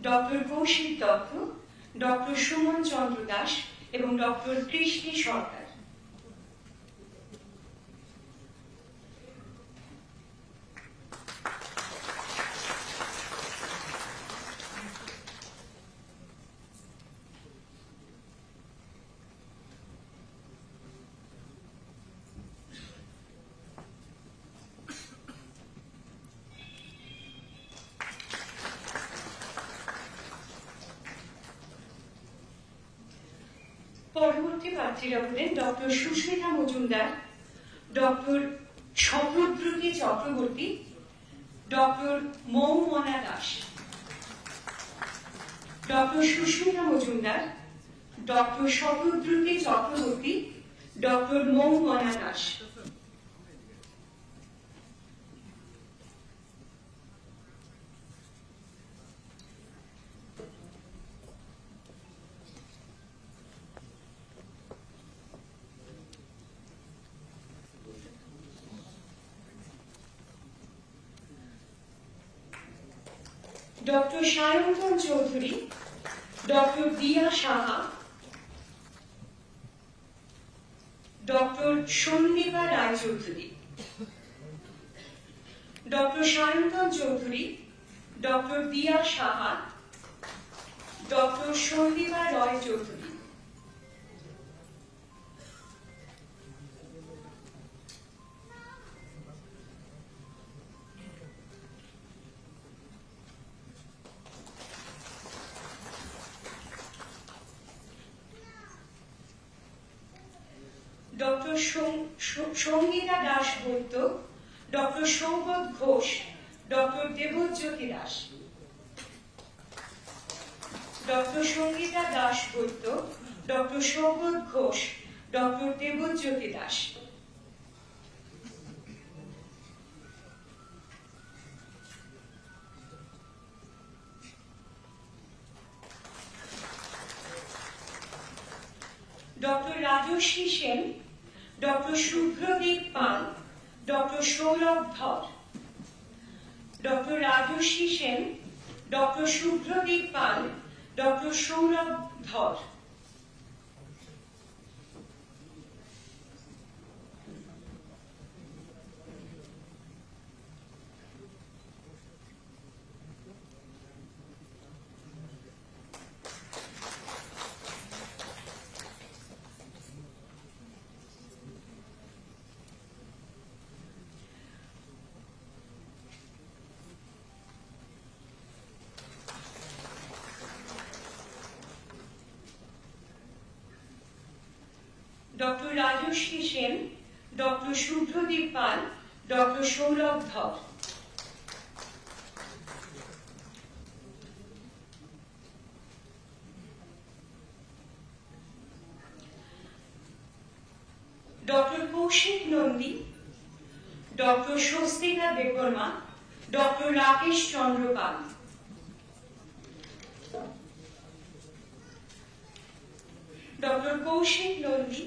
Doctor Koushik Dutta, doctor Suman Chandra Das এবং doctor Krishni Sarkar. পরবর্তী প্রার্থীরা হলেন doctor Susmita Majumdar, doctor Shapadruti Chakraborty, doctor Moumana Das. Doctor Susmita Majumdar, doctor Shapadruti Chakraborty, doctor Moumana Das. Doctor Sayantan Chowdhury, doctor Diya Saha, doctor Sandipa Roychowdhury. Doctor Sayantan Chowdhury, doctor Diya Saha, doctor Sandipa Roy Chowdhury. Doctor Sangita Das Baidya, doctor Sougata Ghosh, doctor Debjyoti Das. Doctor Sangita Das Baidya, doctor Sougata Ghosh, doctor Debjyoti Das. Doctor Rajashree Sen, doctor Shubhradeep Pal, doctor Sourav Dhar. Doctor Rajashree Sen, doctor Shubhradeep Pal, doctor Sourav Dhar. Doctor Rajashree Sen, doctor Shubhradeep Pal, doctor Sourav Dhar. Doctor Koushik Nandi, doctor Swastika Debbarma, doctor Rakesh Chandra Pal. Doctor Koushik Nandi,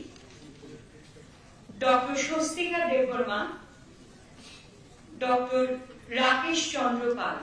doctor Swastika Debbarma, doctor Rakesh Chandra Pal.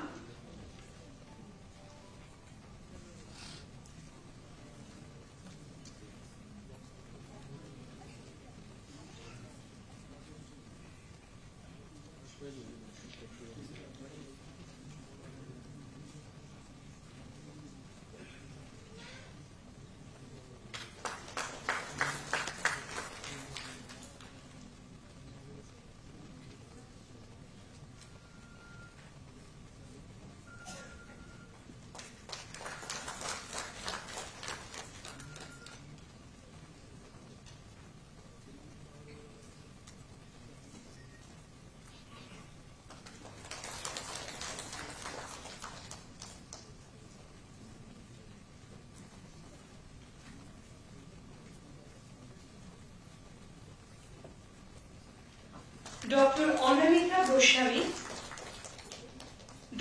Doctor Anamika Goswami,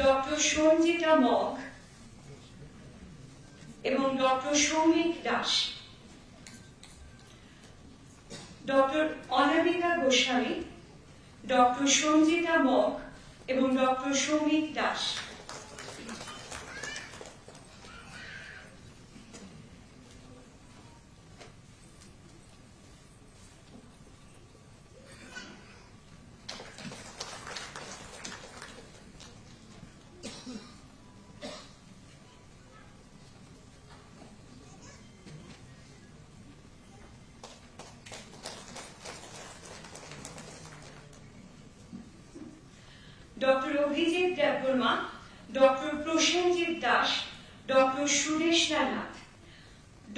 doctor Sanjita Mog এবং doctor Soumik Das. Doctor Anamika Goswami, doctor Sanjita Mog এবং doctor Soumik Das. Doctor Abhijit Debbarma, doctor Prosenjit Das, doctor Suresh Nath,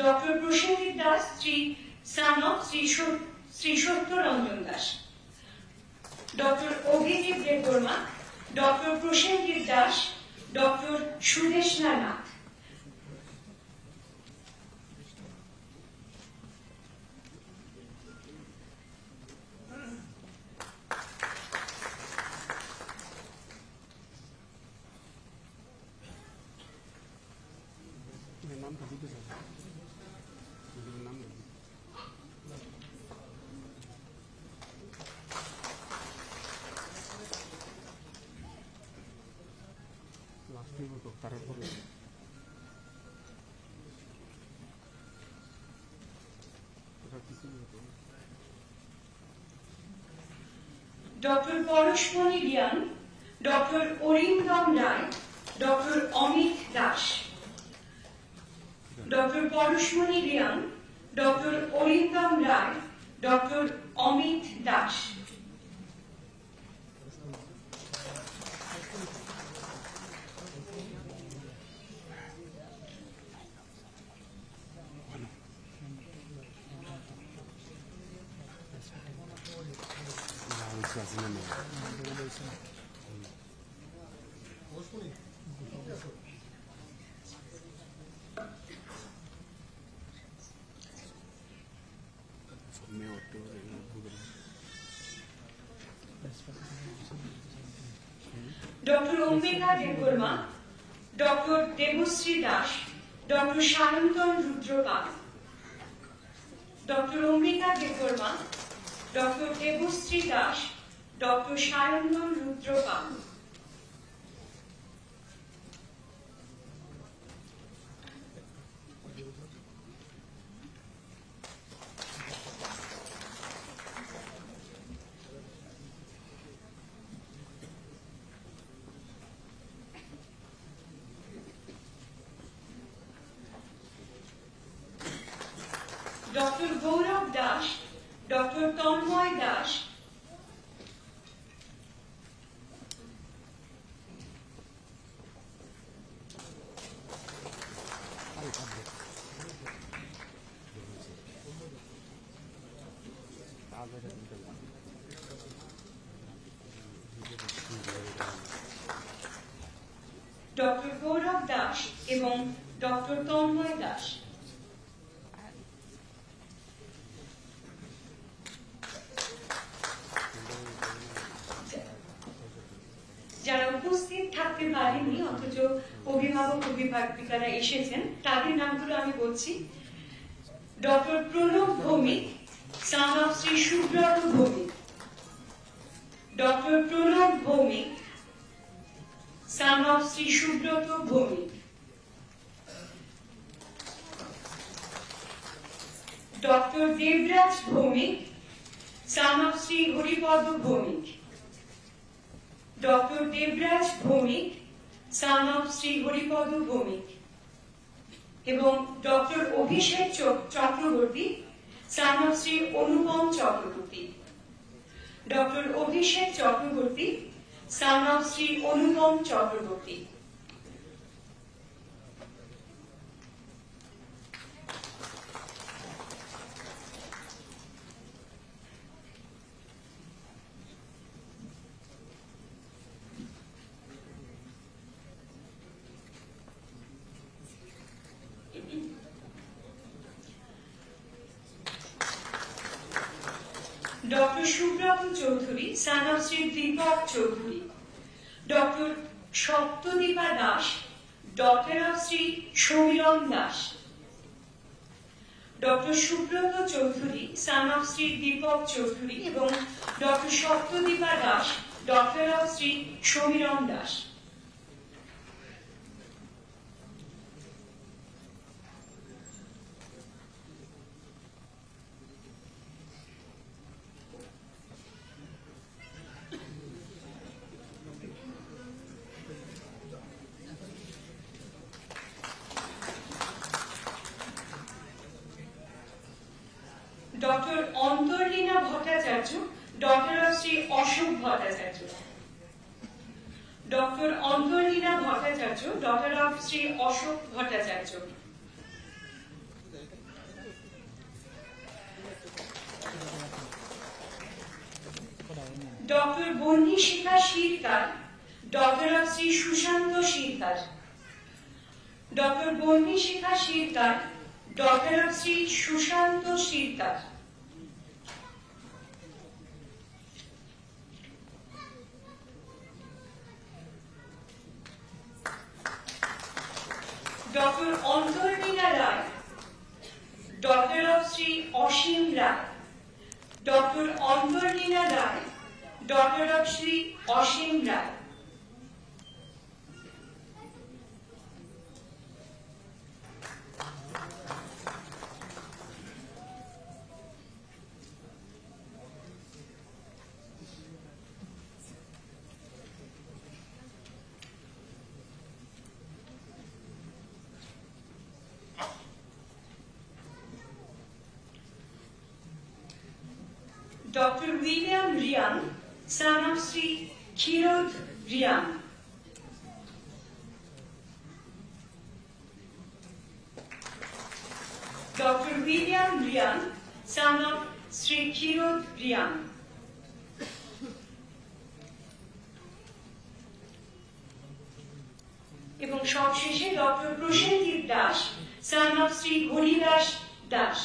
doctor Prosenjit Das son of Shri Satyaranjan Das, doctor Abhijit Debbarma, doctor Prosenjit Das, doctor Suresh Nath. Doctor Parashmani Riang, doctor Arindam Roy, doctor Amit Das, doctor Parashmani Riang, doctor Arindam Roy, doctor Amit Das. Doctor Ambika Debbarma, doctor Debashree Das, doctor Sayantan Rudrapal, doctor Ambika Debbarma, doctor Debashree Das, doctor Sayantan Rudrapal. Doctor Gourab Das, doctor Tanmoy Das, doctor Gourab Das এবং doctor Tanmoy Das. যারা উপস্থিত থাকতে পারেননি অথচ অভিভাবক অভিভাবিকারা এসেছেন তাদের নামগুলো আমি বলছি। Doctor Pranab Bhowmik, son of Shri Subrata Bhowmik, doctor Pranab Bhowmik, son of Shri Subrata Bhowmik, doctor Debraj Bhowmik, son of Shri Haripada Bhowmik, doctor Debraj Bhowmik, son of Shri Haripada Bhowmik, এবং doctor Abhishek Chakraborty, son of Shri Anupam Chakraborty, doctor Abhishek Chakraborty, son of Shri Anupam Chakraborty. Doctor Subrata Chowdhury, son of Shri Dipak Chowdhury, doctor Saptadipa Das, daughter of Shri Samiran Das, doctor Subrata Chowdhury, son of Shri Dipak Chowdhury এবং doctor Saptadipa Das, daughter of Shri Samiran Das. Doctor Antarleena Bhattacharya, daughter of Shri Ashok Bhattacharya, doctor Antarleena Bhattacharya, daughter of Shri Ashok Bhattacharya. Doctor Bonnishikha Sircar, daughter of Shri Sushanta Sircar. Doctor Bonnishikha Sircar, daughter of Shri Sushanta Sircar. Doctor Antarleena Roy, daughter of Shri Asim Roy. Doctor Antarleena Roy, daughter of Shri Asim Roy. Dr. William Riang, son of Sri Khirod Riang. Dr. William Riang, son of Sri Khirod Riang. এবং সবশেষে doctor Prosenjit Das, son of Sri Haridas Das.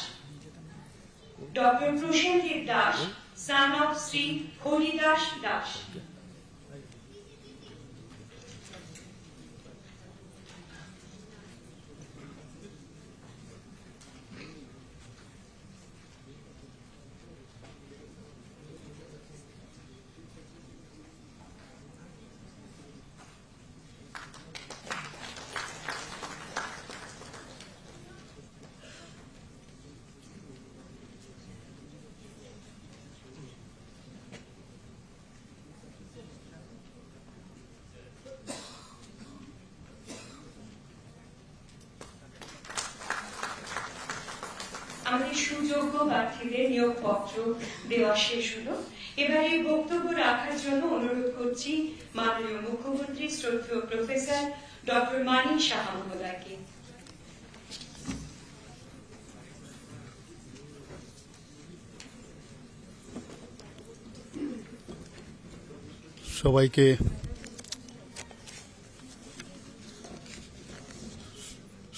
Doctor Prosenjit Das, son of Sri Haridas Das. আমাদের সুযোগ্য প্রার্থীদের নিয়োগপত্র দেওয়া শেষ হলো। এবারে বক্তব্য রাখার জন্য অনুরোধ করছি মাননীয় মুখ্যমন্ত্রী শ্রদ্ধেয় প্রফেসর ডক্টর মানিক সাহা মহোদয়কে।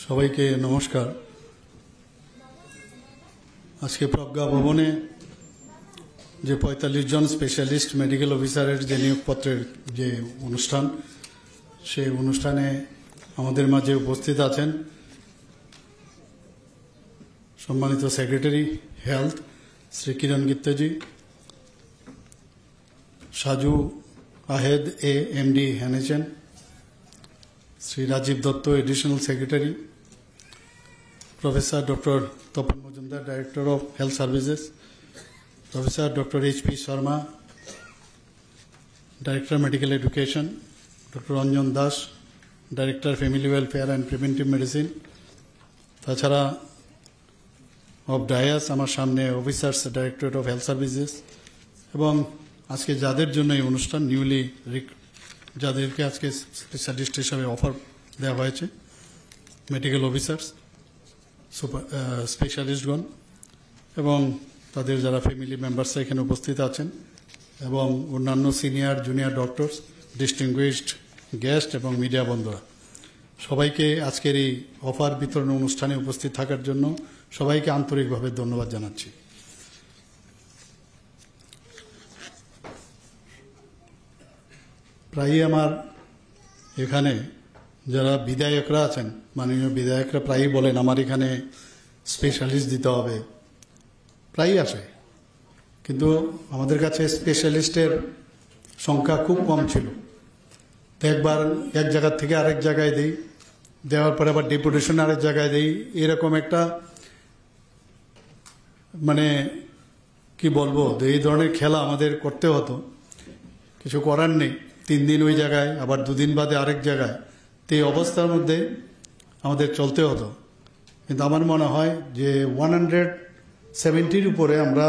সবাইকে নমস্কার। আজকে প্রজ্ঞা ভবনে যে ৪৫ জন স্পেশালিস্ট মেডিকেল অফিসারের যে নিয়োগপত্রের যে অনুষ্ঠান, সেই অনুষ্ঠানে আমাদের মাঝে উপস্থিত আছেন সম্মানিত secretary health Shri Kiran Gitteji, Saju Ahed MD হ্যানেচেন, Shri Rajib Dutta additional secretary, professor doctor Tapan Majumdar director of health services, professor doctor H P. Sharma director medical education, doctor Anjan Das director family welfare and preventive medicine, তাছাড়া অফ ডায়াস আমার সামনে officers directorate of health services, এবং আজকে যাদের জন্য এই অনুষ্ঠান নিউলি যাদেরকে আজকে স্পেশালিস্ট হিসাবে অফার দেওয়া হয়েছে, মেডিকেল অফিসার্স, স্পেশালিস্টগণ এবং তাদের যারা ফ্যামিলি মেম্বার্সরা এখানে উপস্থিত আছেন, এবং অন্যান্য senior junior doctors, distinguished guest এবং মিডিয়া বন্ধুরা, সবাইকে আজকের এই অফার বিতরণ অনুষ্ঠানে উপস্থিত থাকার জন্য সবাইকে আন্তরিকভাবে ধন্যবাদ জানাচ্ছি। প্রায়ই আমার এখানে যারা বিধায়করা আছেন, মাননীয় বিধায়করা প্রায়ই বলেন আমার এখানে স্পেশালিস্ট দিতে হবে, প্রায়ই আসে, কিন্তু আমাদের কাছে স্পেশালিস্টের সংখ্যা খুব কম ছিল। তো একবার এক জায়গা থেকে আরেক জায়গায় দিই, দেওয়ার পরে আবার ডেপুটেশন আরেক জায়গায় দিই, এরকম একটা মানে কি বলবো, এই ধরনের খেলা আমাদের করতে হতো। কিছু করার নেই, 3 দিন ওই জায়গায়, আবার 2 দিন বাদে আরেক জায়গায়, তো এই অবস্থার মধ্যে আমাদের চলতে হতো। কিন্তু আমার মনে হয় যে 170-র উপরে আমরা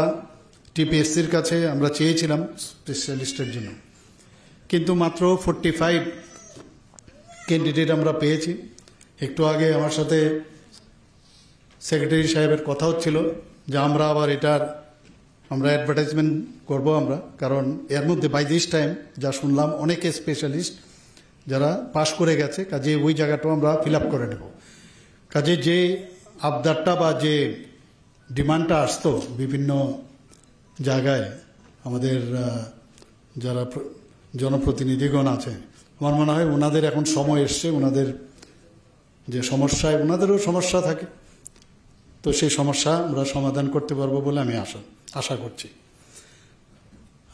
টিপিএসসির কাছে আমরা চেয়েছিলাম স্পেশালিস্টের জন্য, কিন্তু মাত্র 45 ক্যান্ডিডেট আমরা পেয়েছি। একটু আগে আমার সাথে সেক্রেটারি সাহেবের কথা হচ্ছিল যে আমরা আবার আমরা অ্যাডভার্টাইজমেন্ট করব আমরা, কারণ এর মধ্যে বাই দিস টাইম যা শুনলাম অনেকে স্পেশালিস্ট যারা পাশ করে গেছে, কাজে ওই জায়গাটাও আমরা ফিল আপ করে নেব। কাজে যে আবদারটা বা যে ডিমান্ডটা আসতো বিভিন্ন জায়গায় আমাদের যারা জনপ্রতিনিধিগণ আছে, আমার মনে হয় ওনাদের এখন সময় এসছে, ওনাদের যে সমস্যায় ওনাদেরও সমস্যা থাকে, তো সেই সমস্যা আমরা সমাধান করতে পারবো বলে আমি আশা করছি।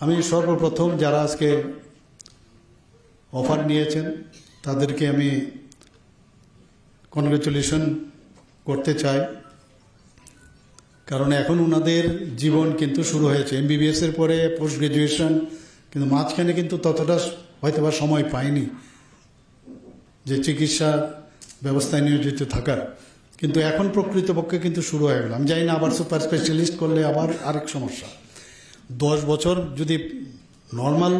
আমি সর্বপ্রথম যারা আজকে অফার নিয়েছেন তাদেরকে আমি কনগ্রেচুলেশন করতে চাই, কারণ এখন ওনাদের জীবন কিন্তু শুরু হয়েছে। MBBS এর পরে পোস্ট গ্রাজুয়েশন, কিন্তু মাঝখানে কিন্তু ততটা হয়তো বা সময় পায়নি যে চিকিৎসা ব্যবস্থায় নিয়োজিত থাকার, কিন্তু এখন প্রকৃতপক্ষে কিন্তু শুরু হয়ে গেল। আমি জানি না আবার সুপার স্পেশালিস্ট করলে আবার আরেক সমস্যা। 10 বছর যদি নর্মাল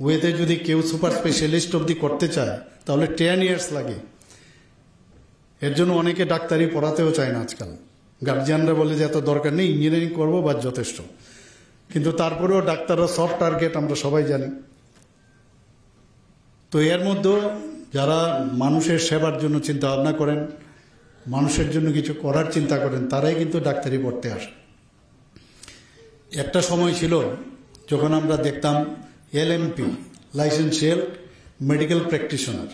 ওয়েতে যদি কেউ সুপার স্পেশালিস্ট অবধি করতে চায় তাহলে 10 ইয়ার্স লাগে। এর জন্য অনেকে ডাক্তারি পড়াতেও চায় না আজকাল। গার্জিয়ানরা বলে যে এত দরকার নেই, ইঞ্জিনিয়ারিং করবো বা যথেষ্ট। কিন্তু তারপরেও ডাক্তাররা সফট টার্গেট, আমরা সবাই জানি। তো এর মধ্যে যারা মানুষের সেবার জন্য চিন্তা ভাবনা করেন, মানুষের জন্য কিছু করার চিন্তা করেন, তারাই কিন্তু ডাক্তারি পড়তে আসে। একটা সময় ছিল যখন আমরা দেখতাম LMP licentiate medical practitioner,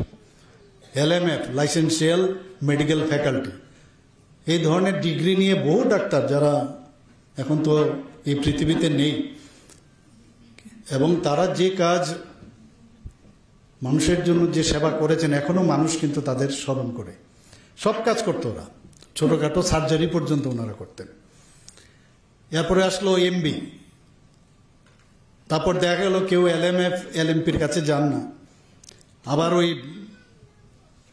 LMF licentiate medical faculty, এই ধরনের ডিগ্রি নিয়ে বহু ডাক্তার যারা এখন তো এই পৃথিবীতে নেই, এবং তারা যে কাজ মানুষের জন্য যে সেবা করেছেন এখনো মানুষ কিন্তু তাদের স্মরণ করে। সব কাজ করতো ওরা, ছোটখাটো সার্জারি পর্যন্ত ওনারা করতেন। এরপরে আসলো MB, তারপর দেখা গেল কেউ LMF LMPর কাছে যান না, আবার ওই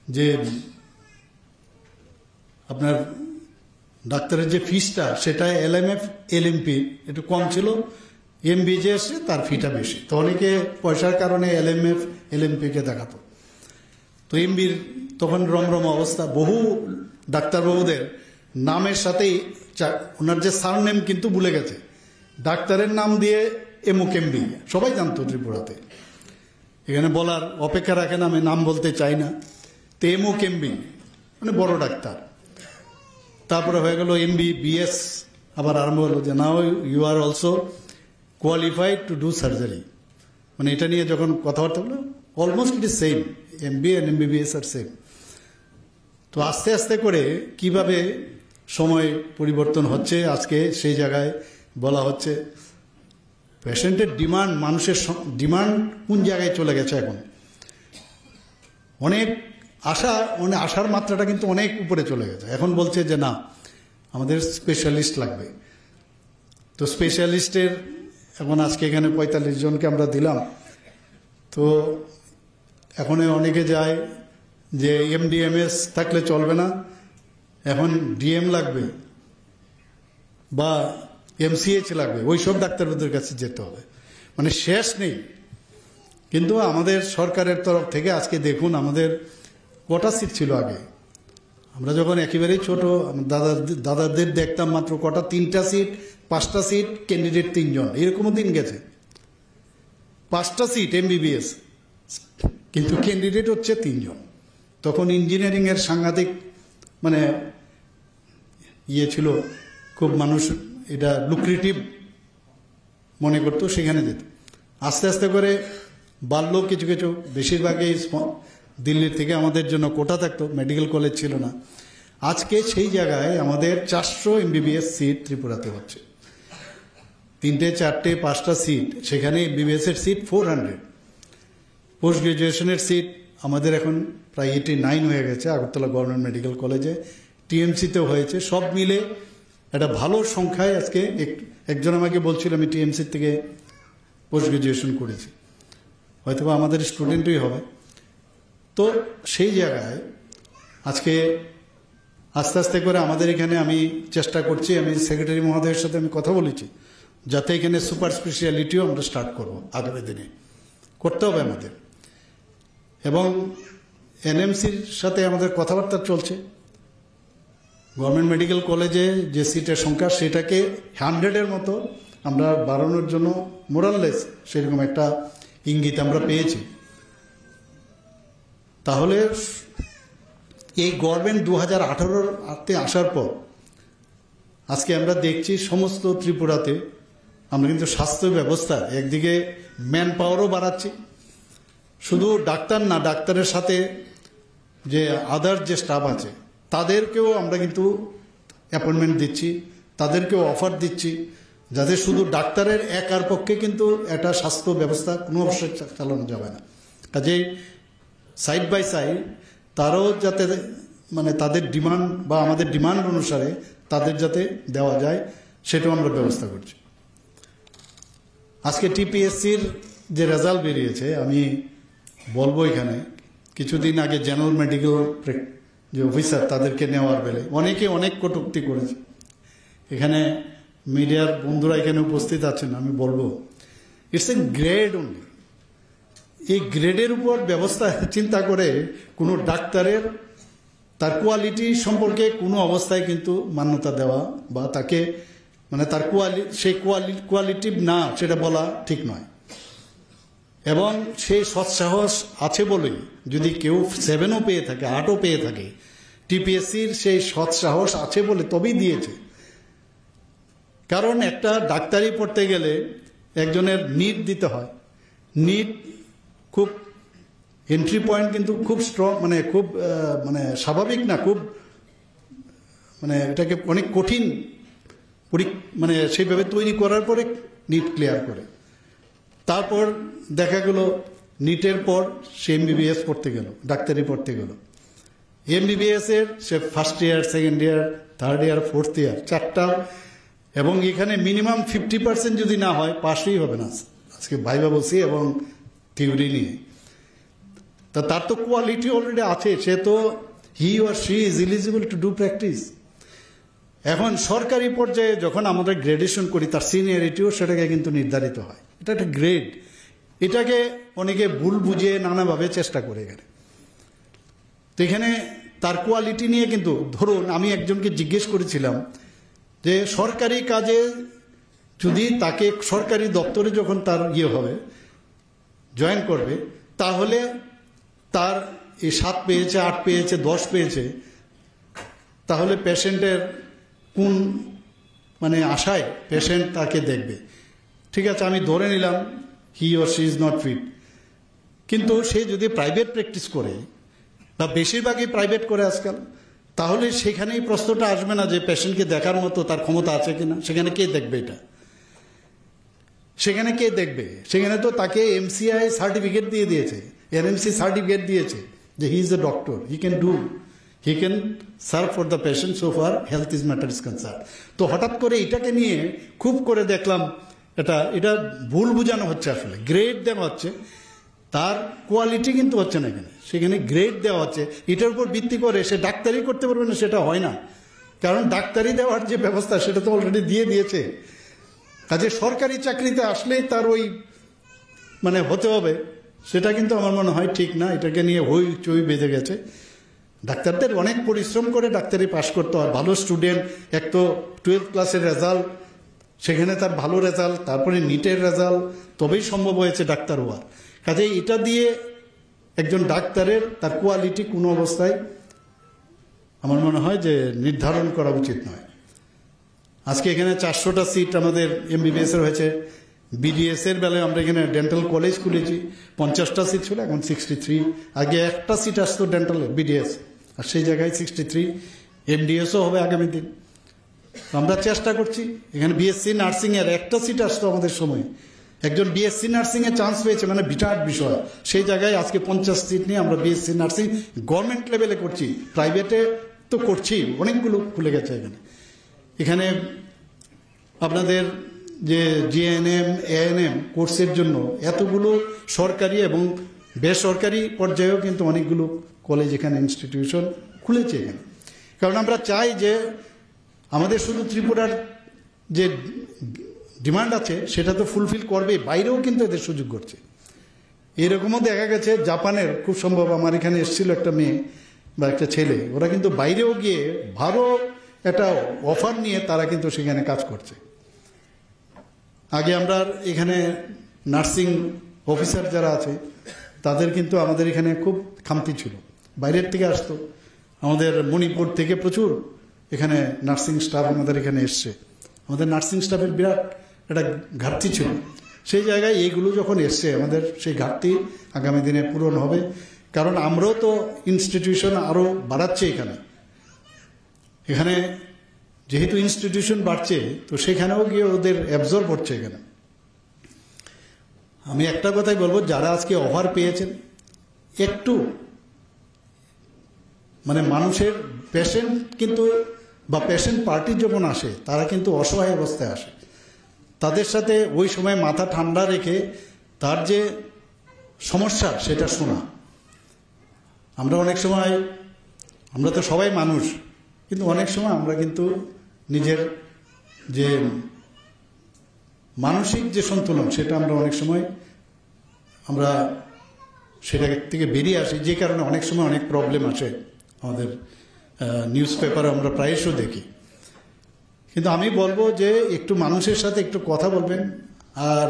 যে আপনার ডাক্তারের যে ফিসটা সেটা LMF LMP একটু কম ছিল, MB যে এসে তার ফিটা বেশি, তো অনেকে পয়সার কারণে LMF LMPকে দেখাতো। তো MBর তখন রমরম অবস্থা, বহু ডাক্তারবাবুদের নামের সাথেই ওনার যে সারনেম কিন্তু ভুলে গেছে, ডাক্তারের নাম দিয়ে এমুক MB সবাই জানতো ত্রিপুরাতে। এখানে বলার অপেক্ষা রাখে না, আমি নাম বলতে চাই না। তো এমুক MB মানে বড় ডাক্তার। তারপরে হয়ে গেল MBBS, আবার আরম্ভ হলো যে now you are also qualified to do surgery, মানে এটা নিয়ে যখন কথাবার্তা হলো almost it is same, MB and MBBS are same. তো আস্তে আস্তে করে কিভাবে সময় পরিবর্তন হচ্ছে, আজকে সেই জায়গায় বলা হচ্ছে পেশেন্টের ডিমান্ড, মানুষের ডিমান্ড কোন জায়গায় চলে গেছে এখন। অনেক আশার মাত্রাটা কিন্তু অনেক উপরে চলে গেছে। এখন বলছে যে না, আমাদের স্পেশালিস্ট লাগবে। তো স্পেশালিস্টের এখন আজকে এখানে 45 জনকে আমরা দিলাম। তো এখন অনেকে যায় যে MD/MS থাকলে চলবে না, এখন DM লাগবে বা MCH লাগবে, ওই সব ডাক্তারদের কাছে যেতে হবে, মানে শেষ নেই। কিন্তু আমাদের সরকারের তরফ থেকে আজকে দেখুন আমাদের কটা সিট ছিল আগে, আমরা যখন একেবারেই ছোট দাদাদের দেখতাম মাত্র কটা, 3টা সিট 5টা সিট, ক্যান্ডিডেট 3 জন, এরকমও দিন গেছে। 5টা সিট MBBS, কিন্তু ক্যান্ডিডেট হচ্ছে 3 জন। তখন ইঞ্জিনিয়ারিং এর সাংঘাতিক মানে ছিল, খুব মানুষ এটা লুক্রেটিভ মনে করতো, সেখানে যেত। আস্তে আস্তে করে বাড়লো, কিছু কিছু, বেশিরভাগই দিল্লির থেকে আমাদের জন্য কোটা থাকতো, মেডিকেল কলেজ ছিল না। আজকে সেই জায়গায় আমাদের 400 MBBS সিট ত্রিপুরাতে হচ্ছে, 3টে 4টে 5টা সিট, সেখানে MBBS এর সিট 400। পোস্ট গ্রাজুয়েশনের সিট আমাদের এখন প্রায় 89 হয়ে গেছে আগরতলা গভর্নমেন্ট মেডিকেল কলেজে, TMC-তেও হয়েছে। সব মিলে একটা ভালো সংখ্যায় আজকে একজন আমাকে বলছিল আমি TMC থেকে পোস্ট গ্রাজুয়েশন করেছি, হয়তো আমাদের স্টুডেন্টই হবে। তো সেই জায়গায় আজকে আস্তে আস্তে করে আমাদের এখানে আমি চেষ্টা করছি, আমি সেক্রেটারি মহোদয়ের সাথে আমি কথা বলেছি, যাতে এখানে সুপার স্পেশালিটিও আমরা স্টার্ট করবো আগামী দিনে। করতে হবে আমাদের। এবং এনএমসির সাথে আমাদের কথাবার্তা চলছে। গভর্নমেন্ট মেডিকেল কলেজে যে সিটের সংখ্যা সেটাকে 100-এর মতো আমরা বাড়ানোর জন্য মোরাললেস সেরকম একটা ইঙ্গিত আমরা পেয়েছি। তাহলে এই গভর্নমেন্ট 2018-তে আসার পর আজকে আমরা দেখছি সমস্ত ত্রিপুরাতে আমরা কিন্তু স্বাস্থ্য ব্যবস্থা একদিকে ম্যান পাওয়ারও বাড়াচ্ছি, শুধু ডাক্তার না, ডাক্তারের সাথে যে আদার যে স্টাফ আছে তাদেরকেও আমরা কিন্তু অ্যাপয়েন্টমেন্ট দিচ্ছি, তাদেরকেও অফার দিচ্ছি, যাতে শুধু ডাক্তারের একার পক্ষে কিন্তু একটা স্বাস্থ্য ব্যবস্থা কোনো অবশ্যই চালানো যাবে না। কাজেই সাইড বাই সাইড তারাও যাতে মানে তাদের ডিমান্ড বা আমাদের ডিমান্ড অনুসারে তাদের যাতে দেওয়া যায় সেটাও আমরা ব্যবস্থা করছি। আজকে টিপিএসসির যে রেজাল্ট বেরিয়েছে আমি বলবো, এখানে কিছুদিন আগে জেনারেল মেডিকেল যে অফিসার তাদেরকে নেওয়ার বেলায় অনেকে অনেক কটূক্তি করেছে। এখানে মিডিয়ার বন্ধুরা এখানে উপস্থিত আছেন, আমি বলবো ইটস এ গ্রেড অনলি। এই গ্রেডের উপর ব্যবস্থা চিন্তা করে কোনো ডাক্তারের তার কোয়ালিটি সম্পর্কে কোনো অবস্থায় কিন্তু মান্যতা দেওয়া বা তাকে মানে তার সেই কোয়ালিটিভ না সেটা বলা ঠিক নয়। এবং সেই সৎসাহস আছে বলেই যদি কেউ 7ও পেয়ে থাকে, 8ও পেয়ে থাকে, টিপিএসসির সেই সৎসাহস আছে বলে তবেই দিয়েছে। কারণ একটা ডাক্তারি পড়তে গেলে একজনের নিট দিতে হয়। নিট খুব এন্ট্রি পয়েন্ট কিন্তু খুব স্ট্রং, মানে খুব মানে স্বাভাবিক না, খুব মানে এটাকে অনেক কঠিন মানে সেইভাবে তৈরি করার পরে নিট ক্লিয়ার করে। তারপর দেখা গেল নিটের পর সে এমবিবিএস পড়তে গেল, ডাক্তারি পড়তে গেল। এমবিবিএস এর সে first year, second year, third year, fourth year, 4টা। এবং এখানে মিনিমাম 50% যদি না হয় পাশই হবে না। আজকে ভাইবা বলছি এবং থিওরি নিয়ে, তা তার তো কোয়ালিটি অলরেডি আছে, সে তো হি or she is eligible to do practice. এখন সরকারি পর্যায়ে যখন আমাদের গ্রেডেশন করি তার সিনিয়রিটিও সেটাকে কিন্তু নির্ধারিত হয়। এটা একটা গ্রেড, এটাকে অনেকে ভুল বুঝিয়ে নানাভাবে চেষ্টা করে এখানে। তো এখানে তার কোয়ালিটি নিয়ে কিন্তু ধরুন আমি একজনকে জিজ্ঞেস করেছিলাম যে সরকারি কাজে যদি তাকে সরকারি দপ্তরে যখন তার হবে জয়েন করবে, তাহলে তার এই 7 পেয়েছে, 8 পেয়েছে, 10 পেয়েছে, তাহলে পেশেন্টের কোন মানে আশায় পেশেন্ট তাকে দেখবে। ঠিক আছে, আমি ধরে নিলাম he or she is not fit, কিন্তু সে যদি প্রাইভেট প্র্যাকটিস করে বা বেশিরভাগই প্রাইভেট করে আজকাল, তাহলে সেখানেই প্রশ্নটা আসবে না যে পেশেন্টকে দেখার মতো তার ক্ষমতা আছে কিনা। সেখানে কে দেখবে এটা? সেখানে কে দেখবে? সেখানে তো তাকে এমসিআই সার্টিফিকেট দিয়ে দিয়েছে, এনএমসি সার্টিফিকেট দিয়েছে যে he is a doctor, he can do, he can serve for the patient so far health is matter is concern. তো হঠাৎ করে এটাকে নিয়ে খুব করে দেখলাম এটা ভুল বোঝানো হচ্ছে। আসলে গ্রেড দেওয়া হচ্ছে, তার কোয়ালিটি কিন্তু হচ্ছে না এখানে, সেখানে গ্রেড দেওয়া হচ্ছে। এটার উপর ভিত্তি করে সে ডাক্তারি করতে পারবে না, সেটা হয় না। কারণ ডাক্তারি দেওয়ার যে ব্যবস্থা সেটা তো অলরেডি দিয়ে দিয়েছে। কাজে সরকারি চাকরিতে আসলেই তার ওই মানে হতে হবে, সেটা কিন্তু আমার মনে হয় ঠিক না। এটাকে নিয়ে হইচই বেঁধে গেছে। ডাক্তারদের অনেক পরিশ্রম করে ডাক্তারি পাশ করতে হয়। ভালো স্টুডেন্ট, এক তো 12th ক্লাসের রেজাল্ট, সেখানে তার ভালো রেজাল্ট, তারপরে নিটের রেজাল্ট, তবেই সম্ভব হয়েছে ডাক্তার হওয়ার। কাজে এটা দিয়ে একজন ডাক্তারের তার কোয়ালিটি কোনো অবস্থায় আমার মনে হয় যে নির্ধারণ করা উচিত নয়। আজকে এখানে 400টা সিট আমাদের এমবিবিএস এর হয়েছে। বিডিএস এর বেলায় আমরা এখানে ডেন্টাল কলেজ খুলেছি, 50টা সিট ছিল, এখন 63। আগে একটা সিট আসতো ডেন্টাল বিডিএস, আর সেই জায়গায় 63। এমডিএসও হবে আগামী দিন। আমরা চেষ্টা করছি। এখানে বিএসসি নার্সিং এর একটা সিট আসতো আমাদের সময়, একজন বিএসসি নার্সিং এ চান্স পেয়েছে, মানে বিরাট বিষয়। সেই জায়গায় আজকে 50 সিট নিয়ে আমরা বিএসসি নার্সিং গভর্নমেন্ট লেভেলে করছি, প্রাইভেটে তো করছি, অনেকগুলো খুলে গেছে। এখানে আপনাদের যে জিএনএম এএনএম কোর্সের জন্য এতগুলো সরকারি এবং বেসরকারি পর্যায়েও কিন্তু অনেকগুলো কলেজ এখানে ইনস্টিটিউশন খুলেছে এখানে। কারণ আমরা চাই যে আমাদের শুধু ত্রিপুরার যে ডিমান্ড আছে সেটা তো ফুলফিল করবে, বাইরেও কিন্তু এদের সুযোগ করছে। এরকমও দেখা গেছে জাপানের, খুব সম্ভব আমার এখানে এসেছিল একটা মেয়ে বা একটা ছেলে, ওরা কিন্তু বাইরেও গিয়ে ভালো একটা অফার নিয়ে তারা কিন্তু সেখানে কাজ করছে। আগে আমরা এখানে নার্সিং অফিসার যারা আছে তাদের কিন্তু আমাদের এখানে খুব খামতি ছিল, বাইরের থেকে আসতো, আমাদের মণিপুর থেকে প্রচুর এখানে নার্সিং স্টাফ আমাদের এখানে এসছে। আমাদের নার্সিং স্টাফের বিরাট একটা ঘাটতি ছিল, সেই জায়গায় এইগুলো যখন এসছে আমাদের সেই ঘাটতি আগামী দিনে পূরণ হবে। কারণ আমরাও তো ইনস্টিটিউশন আরও বাড়াচ্ছে এখানে, এখানে যেহেতু ইনস্টিটিউশন বাড়ছে তো সেখানেও গিয়ে ওদের অ্যাবজর্ব হচ্ছে এখানে। আমি একটা কথাই বলবো, যারা আজকে অফার পেয়েছেন একটু মানে মানুষের পেশেন্ট কিন্তু বা পেশেন্ট পার্টি যখন আসে তারা কিন্তু অসহায় অবস্থায় আসে, তাদের সাথে ওই সময় মাথা ঠান্ডা রেখে তার যে সমস্যা সেটা শোনা। আমরা অনেক সময়, আমরা তো সবাই মানুষ, কিন্তু অনেক সময় আমরা কিন্তু নিজের যে মানসিক যে সন্তুলন সেটা আমরা অনেক সময় আমরা সেটা থেকে বেরিয়ে আসি, যে কারণে অনেক সময় অনেক প্রবলেম আসে আমাদের নিউজ পেপারে আমরা প্রায়শই দেখি। কিন্তু আমি বলবো যে একটু মানুষের সাথে একটু কথা বলবেন, আর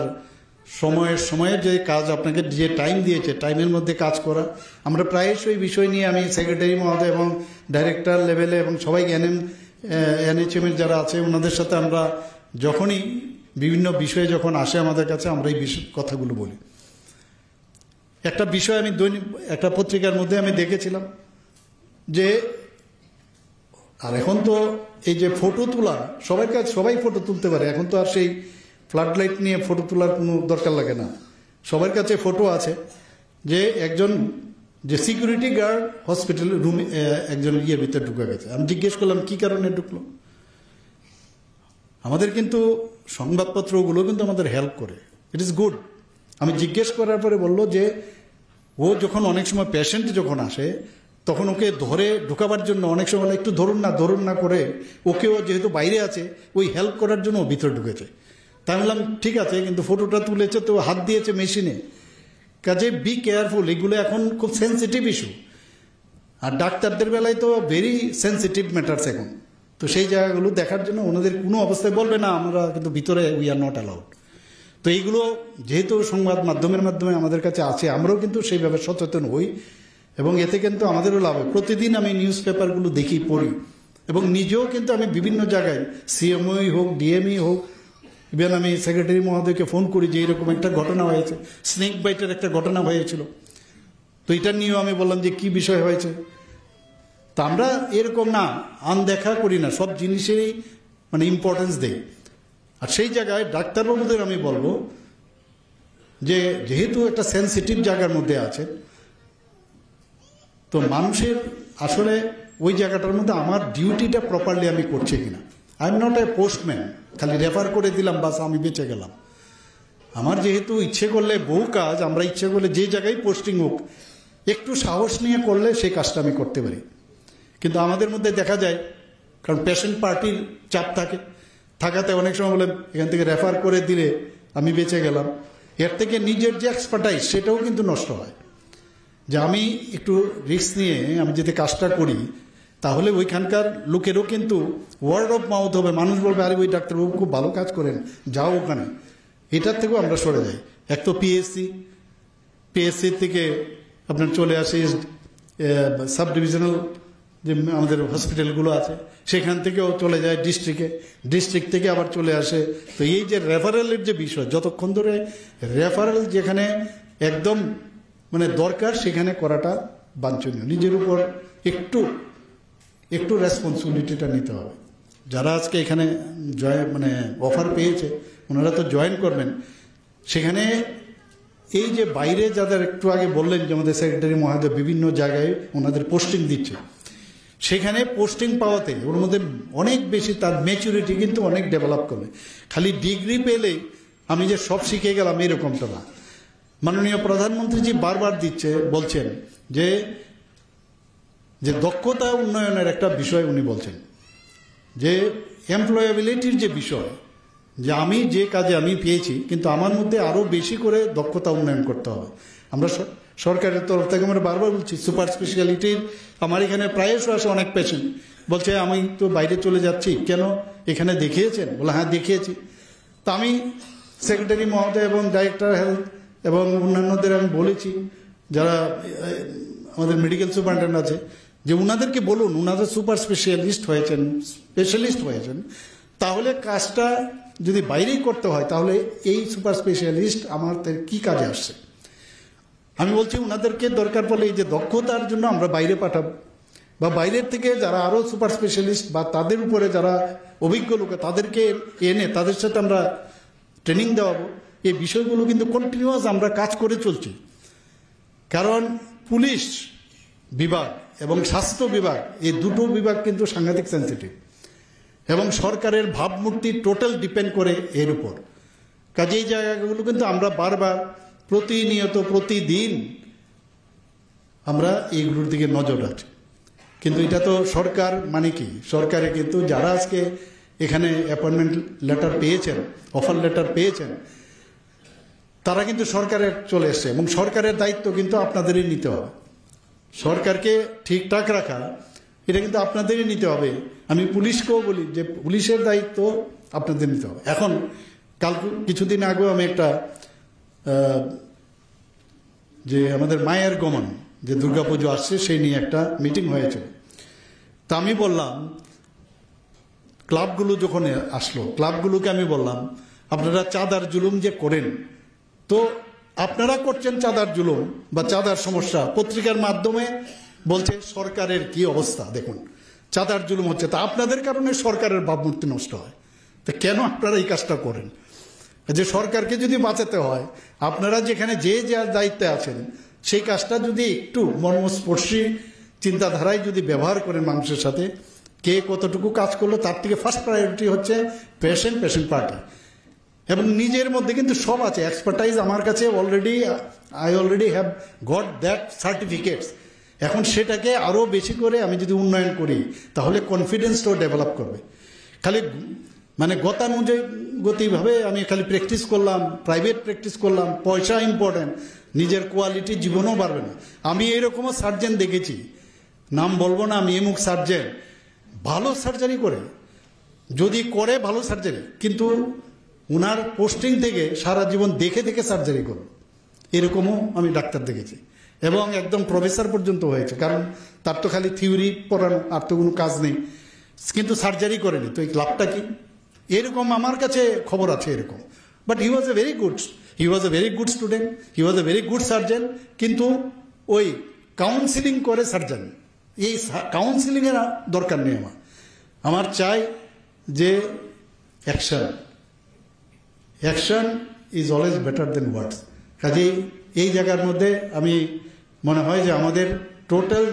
সময়ের যে কাজ আপনাকে যে টাইম দিয়েছে টাইমের মধ্যে কাজ করা। আমরা প্রায়শই বিষয় নিয়ে আমি সেক্রেটারি মহোদয় এবং ডাইরেক্টর লেভেলে এবং সবাই NHM এর যারা আছে ওনাদের সাথে আমরা যখনই বিভিন্ন বিষয়ে যখন আসে আমাদের কাছে আমরা এই কথাগুলো বলি। একটা বিষয় আমি দৈনিক একটা পত্রিকার মধ্যে আমি দেখেছিলাম যে, আর এখন তো এই যে ফটো তোলা সবার কাছে, সবাই ফটো তুলতে পারে, এখন তো আর সেই ফ্লাড লাইট নিয়ে ফটো তোলার কোনো দরকার লাগে না, সবার কাছে ফটো আছে। যে একজন যে সিকিউরিটি গার্ড হসপিটাল রুমে একজন ভিতরে ঢুকে গেছে, আমি জিজ্ঞেস করলাম কি কারণে ঢুকলো। আমাদের কিন্তু সংবাদপত্রগুলো কিন্তু আমাদের হেল্প করে, ইট ইজ গুড। আমি জিজ্ঞেস করার পরে বললো যে ও যখন অনেক সময় পেশেন্ট যখন আসে তখন ওকে ধরে ঢুকাবার জন্য অনেক সময় একটু ধরুন না করে ওকেও যেহেতু বাইরে আছে ওই হেল্প করার জন্য ও ভিতরে ঢুকেছে। তাই বললাম ঠিক আছে, কিন্তু ফটোটা তুলেছে তো হাত দিয়েছে মেশিনে, কাজে বি কেয়ারফুল, এগুলো এখন খুব সেন্সিটিভ ইস্যু, আর ডাক্তারদের বেলায় তো ভেরি সেন্সিটিভ ম্যাটার্স এখন। তো সেই জায়গাগুলো দেখার জন্য ওনাদের কোনো অবস্থায় বলবে না আমরা কিন্তু ভিতরে উই আর নট অ্যালাউড। তো এইগুলো যেহেতু সংবাদ মাধ্যমের মাধ্যমে আমাদের কাছে আছে, আমরাও কিন্তু সেইভাবে সচেতন হই এবং এতে কিন্তু আমাদেরও লাভ হয়। প্রতিদিন আমি নিউজ পেপারগুলো দেখি, পড়ি এবং নিজেও কিন্তু আমি বিভিন্ন জায়গায় CMOই হোক DMই হোক, ইভেন আমি সেক্রেটারি মহোদয়কে ফোন করি যে এরকম একটা ঘটনা হয়েছে, স্নেক বাইটের একটা ঘটনা হয়েছিল, তো এটা নিয়েও আমি বললাম যে কি বিষয় হয়েছে। তা আমরা এরকম না আনদেখা করি না, সব জিনিসেরই মানে ইম্পর্টেন্স দেই। আর সেই জায়গায় ডাক্তারবাবুদের আমি বলবো যে যেহেতু একটা সেন্সিটিভ জায়গার মধ্যে আছে, তো মানুষের আসলে ওই জায়গাটার মধ্যে আমার ডিউটিটা প্রপারলি আমি করছি কিনা। I am not a postman, খালি রেফার করে দিলাম বাস আমি বেঁচে গেলাম। আমার যেহেতু ইচ্ছে করলে বহু কাজ, আমরা ইচ্ছে করলে যে জায়গায় পোস্টিং হোক একটু সাহস নিয়ে করলে সেই কাজটা আমি করতে পারি। কিন্তু আমাদের মধ্যে দেখা যায়, কারণ পেশেন্ট পার্টির চাপ থাকাতে অনেক সময় বলে এখান থেকে রেফার করে দিলে আমি বেঁচে গেলাম, এর থেকে নিজের যে এক্সপার্টাইজ সেটাও কিন্তু নষ্ট হয়। যে আমি একটু রিস্ক নিয়ে আমি যদি কাজটা করি তাহলে ওইখানকার লোকেরও কিন্তু ওয়ার্ড অফ মাউথ হবে, মানুষ বলবে আরে ওই ডাক্তারবাবু খুব ভালো কাজ করেন, যাও ওখানে। এটার থেকেও আমরা সরে যাই। এক তো পিএসসি থেকে আপনার চলে আসে সাব ডিভিশনাল যে আমাদের হসপিটালগুলো আছে সেখান থেকেও চলে যায় ডিস্ট্রিক্ট থেকে আবার চলে আসে। তো এই যে রেফারেলের যে বিষয়, যতক্ষণ ধরে রেফারেল যেখানে একদম মানে দরকার সেখানে করাটা বাঞ্ছনীয়। নিজের উপর একটু রেসপন্সিবিলিটিটা নিতে হবে। যারা আজকে এখানে মানে অফার পেয়েছে ওনারা তো জয়েন করবেন। সেখানে এই যে বাইরে যাদের একটু আগে বললেন যে আমাদের সেক্রেটারি মহোদয় বিভিন্ন জায়গায় ওনাদের পোস্টিং দিচ্ছে, সেখানে পোস্টিং পাওয়াতে ওর মধ্যে অনেক বেশি তার ম্যাচুরিটি কিন্তু অনেক ডেভেলপ করবে। খালি ডিগ্রি পেলেই আমি যে সব শিখে গেলাম এরকমটা না। মাননীয় প্রধানমন্ত্রীজি বারবার বলছেন যে দক্ষতা উন্নয়নের একটা বিষয় উনি বলছেন, যে এমপ্লয়াবিলিটির যে বিষয় যে আমি যে কাজে আমি পেয়েছি, কিন্তু আমার মধ্যে আরও বেশি করে দক্ষতা উন্নয়ন করতে হবে। আমরা সরকারের তরফ থেকে আমরা বারবার বলছি সুপার স্পেশালিটির, আমার এখানে প্রায়শই আসে অনেক পেশেন্ট, বলছে আমি তো বাইরে চলে যাচ্ছি, কেন এখানে দেখিয়েছেন? বলে হ্যাঁ দেখিয়েছি। তা আমি সেক্রেটারি মহোদয় এবং ডাইরেক্টর হেলথ এবং অন্যান্যদের আমি বলেছি, যারা আমাদের মেডিকেল সুপারিনটেন্ডেন্ট আছে, যে উনাদেরকে বলুন, উনাদের সুপার স্পেশালিস্ট হয়েছেন, তাহলে কাজটা যদি বাইরেই করতে হয় তাহলে এই সুপার স্পেশালিস্ট আমাদের কি কাজে আসছে? আমি বলছি উনাদেরকে দরকার পড়লে এই যে দক্ষতার জন্য আমরা বাইরে পাঠাবো, বা বাইরের থেকে যারা আরও সুপার স্পেশালিস্ট বা তাদের উপরে যারা অভিজ্ঞ লোক তাদেরকে এনে তাদের সাথে আমরা ট্রেনিং দেওয়াবো। এই বিষয়গুলো কিন্তু কন্টিনিউয়াস আমরা কাজ করে চলছি। কারণ পুলিশ বিভাগ এবং স্বাস্থ্য বিভাগ, এই দুটো বিভাগ কিন্তু সাংঘাতিক সেন্সিটিভ, এবং সরকারের ভাবমূর্তি টোটাল ডিপেন্ড করে এর উপর। কাজে এই জায়গাগুলো কিন্তু আমরা বারবার প্রতিনিয়ত প্রতিদিন আমরা এইগুলোর দিকে নজর রাখছি। কিন্তু এটা তো সরকার মানে কি, সরকারে কিন্তু যারা আজকে এখানে অ্যাপয়েন্টমেন্ট লেটার পেয়েছেন, অফার লেটার পেয়েছেন, তারা কিন্তু সরকারের চলে এসছে, এবং সরকারের দায়িত্ব কিন্তু আপনাদেরই নিতে হবে। সরকারকে ঠিকঠাক রাখা এটা কিন্তু আপনাদেরই নিতে হবে। আমি পুলিশকেও বলি যে পুলিশের দায়িত্ব আপনাদের নিতে হবে। এখন কাল কিছুদিন আগেও আমি একটা যে আমাদের মায়ের গমন, যে দুর্গাপুজো আসছে সেই নিয়ে একটা মিটিং হয়েছিল। তা আমি বললাম, ক্লাবগুলো যখন আসলো, ক্লাবগুলোকে আমি বললাম আপনারা চাঁদার জুলুম যে করেন, তো আপনারা করছেন চাঁদার জুলুম বা চাঁদার সমস্যা, পত্রিকার মাধ্যমে বলছে সরকারের কি অবস্থা দেখুন, চাঁদার জুলুম হচ্ছে, তা আপনাদের কারণে সরকারের ভাবমূর্তি নষ্ট হয়। তো কেন আপনারা এই কাজটা করেন? যে সরকারকে যদি বাঁচাতে হয়, আপনারা যেখানে যে যার দায়িত্বে আছেন সেই কাজটা যদি একটু মর্মস্পর্শী চিন্তাধারায় যদি ব্যবহার করেন মানুষের সাথে, কে কতটুকু কাজ করলো তার থেকে ফার্স্ট প্রায়োরিটি হচ্ছে পেশেন্ট পার্টি। এবং নিজের মধ্যে কিন্তু সব আছে, এক্সপার্টাইজ আমার কাছে I already have got that certificates. এখন সেটাকে আরও বেশি করে আমি যদি উন্নয়ন করি তাহলে কনফিডেন্সটাও ডেভেলপ করবে। খালি মানে গতানুগতিকভাবে আমি খালি প্র্যাকটিস করলাম, প্রাইভেট প্র্যাকটিস করলাম, পয়সা ইম্পর্টেন্ট, নিজের কোয়ালিটি জীবনও বাড়বে না। আমি এরকমও সার্জেন দেখেছি, নাম বলবো না, আমি এমুক সার্জেন, ভালো সার্জারি করে, যদি করে ভালো সার্জারি, কিন্তু উনার পোস্টিং থেকে সারা জীবন দেখে দেখে সার্জারি করো, এরকমও আমি ডাক্তার দেখেছি। এবং একদম প্রফেসর পর্যন্ত হয়েছে, কারণ তার তো খালি থিওরি পড়ানো, আর তো কোনো কাজ নেই, কিন্তু সার্জারি করেনি, তো এই লাভটা কি? এরকম আমার কাছে খবর আছে এরকম। But he was a very good student, he was a very good surgeon, কিন্তু ওই কাউন্সিলিং করে সার্জন, এই কাউন্সিলিংয়ের দরকার নেই। আমার চাই যে action is always better then words. কাজেই এই জায়গার মধ্যে আমি মনে হয় যে আমাদের টোটাল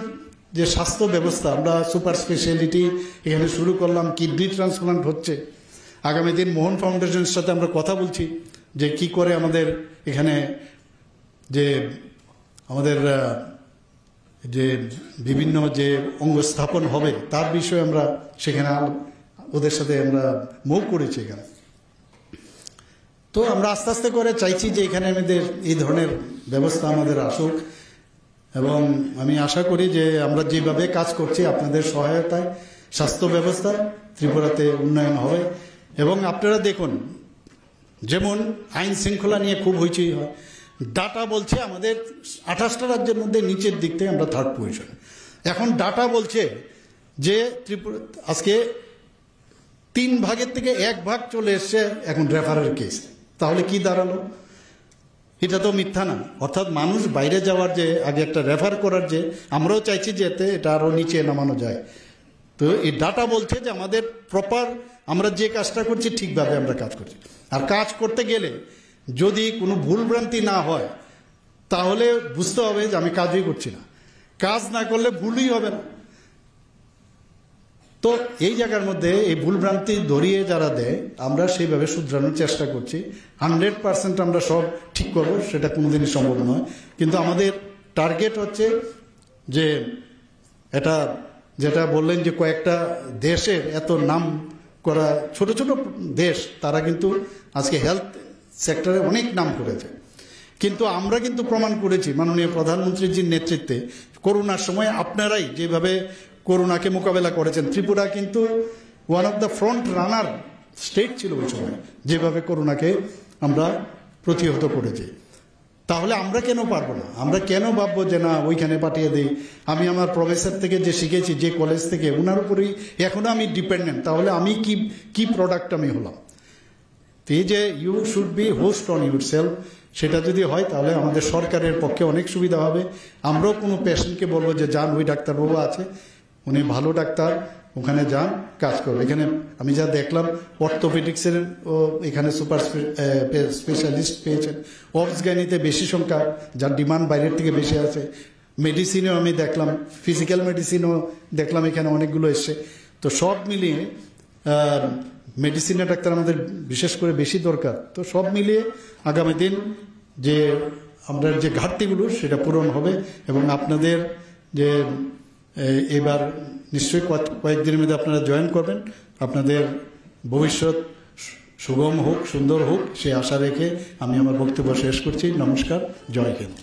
যে স্বাস্থ্য ব্যবস্থা, আমরা সুপার স্পেশালিটি এখানে শুরু করলাম, কিডনি ট্রান্সপ্লান্ট হচ্ছে, আগামী দিন মোহন ফাউন্ডেশনের সাথে আমরা কথা বলছি যে কি করে আমাদের এখানে যে আমাদের যে বিভিন্ন যে অঙ্গ স্থাপন হবে তার বিষয়ে আমরা সেখানে ওদের সাথে আমরা মুভ করেছি এখানে। তো আমরা আস্তে আস্তে করে চাইছি যে এখানে আমাদের এই ধরনের ব্যবস্থা আমাদের আসুক, এবং আমি আশা করি যে আমরা যেভাবে কাজ করছি আপনাদের সহায়তায় স্বাস্থ্য ব্যবস্থা ত্রিপুরাতে উন্নয়ন হবে। এবং আপনারা দেখুন, যেমন আইন শৃঙ্খলা নিয়ে খুব হইচই হয়, ডাটা বলছে আমাদের 28টা রাজ্যের মধ্যে নিচের দিক থেকে আমরা 3rd পজিশন। এখন ডাটা বলছে যে ত্রিপুরা আজকে 3 ভাগের থেকে 1 ভাগ চলে এসছে এখন রেফারের কেস। তাহলে কি দাঁড়ালো? এটা তো মিথ্যা না। অর্থাৎ মানুষ বাইরে যাওয়ার যে আগে একটা রেফার করার, যে আমরাও চাইছি যে এতে এটা আরও নিচে নামানো যায়। তো এই ডাটা বলছে যে আমাদের প্রপার আমরা যে কাজটা করছি ঠিকভাবে আমরা কাজ করছি। আর কাজ করতে গেলে যদি কোনো ভুলভ্রান্তি না হয় তাহলে বুঝতে হবে যে আমি কাজই করছি না, কাজ না করলে ভুলই হবে না। তো এই জায়গার মধ্যে এই ভুলভ্রান্তি ধরিয়ে যারা দেয় আমরা সেইভাবে শুধরানোর চেষ্টা করছি। 100% আমরা সব ঠিক করবো সেটা কোনোদিনই সম্ভব নয়, কিন্তু আমাদের টার্গেট হচ্ছে যে এটা যেটা বললেন যে কয়েকটা দেশের এত নাম করা ছোট ছোট দেশ তারা কিন্তু আজকে হেলথ সেক্টরে অনেক নাম করেছে। কিন্তু আমরা কিন্তু প্রমাণ করেছি মাননীয় প্রধানমন্ত্রীজির নেতৃত্বে করোনার সময় আপনারাই যেভাবে করোনাকে মোকাবেলা করেছেন। ত্রিপুরা কিন্তু one of the front runner state ছিল ওই সময়, যেভাবে করোনাকে আমরা প্রতিহত করেছি। তাহলে আমরা কেন পারবো না? আমরা কেন ভাববো যে না ওইখানে পাঠিয়ে দিই? আমি আমার প্রফেসর থেকে যে শিখেছি, যে কলেজ থেকে, ওনার উপরেই এখনো আমি ডিপেন্ডেন্ট। তাহলে আমি কি প্রোডাক্ট আমি হলাম? এই যে you should be host on yourself, সেটা যদি হয় তাহলে আমাদের সরকারের পক্ষে অনেক সুবিধা হবে। আমরাও কোনো পেশেন্টকে বলবো যে যান, ওই ডাক্তারবাবু আছে, উনি ভালো ডাক্তার, ওখানে যান, কাজ করবে। এখানে আমি যা দেখলাম অর্থোপেডিক্সের এখানে সুপার স্পেশালিস্ট পেয়েছেন, অবস গাইনিতে বেশি সংখ্যা, যার ডিমান্ড বাইরের থেকে বেশি আছে। মেডিসিনেও আমি দেখলাম, ফিজিক্যাল মেডিসিনও দেখলাম এখানে অনেকগুলো এসছে। তো সব মিলিয়ে মেডিসিনের ডাক্তার আমাদের বিশেষ করে বেশি দরকার। তো সব মিলিয়ে আগামী দিন যে আমরা যে ঘাটতিগুলো সেটা পূরণ হবে এবং আপনাদের যে এবার নিশ্চয়ই কয়েকদিনের মধ্যে আপনারা জয়েন করবেন, আপনাদের ভবিষ্যৎ সুগম হোক, সুন্দর হোক, সে আশা রেখে আমি আমার বক্তব্য শেষ করছি। নমস্কার, জয় হিন্দ।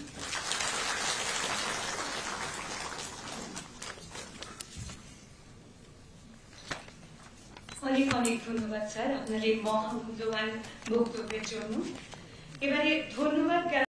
অনেক অনেক ধন্যবাদ স্যার আপনার এই মহামূল্যবান বক্তব্যের জন্য।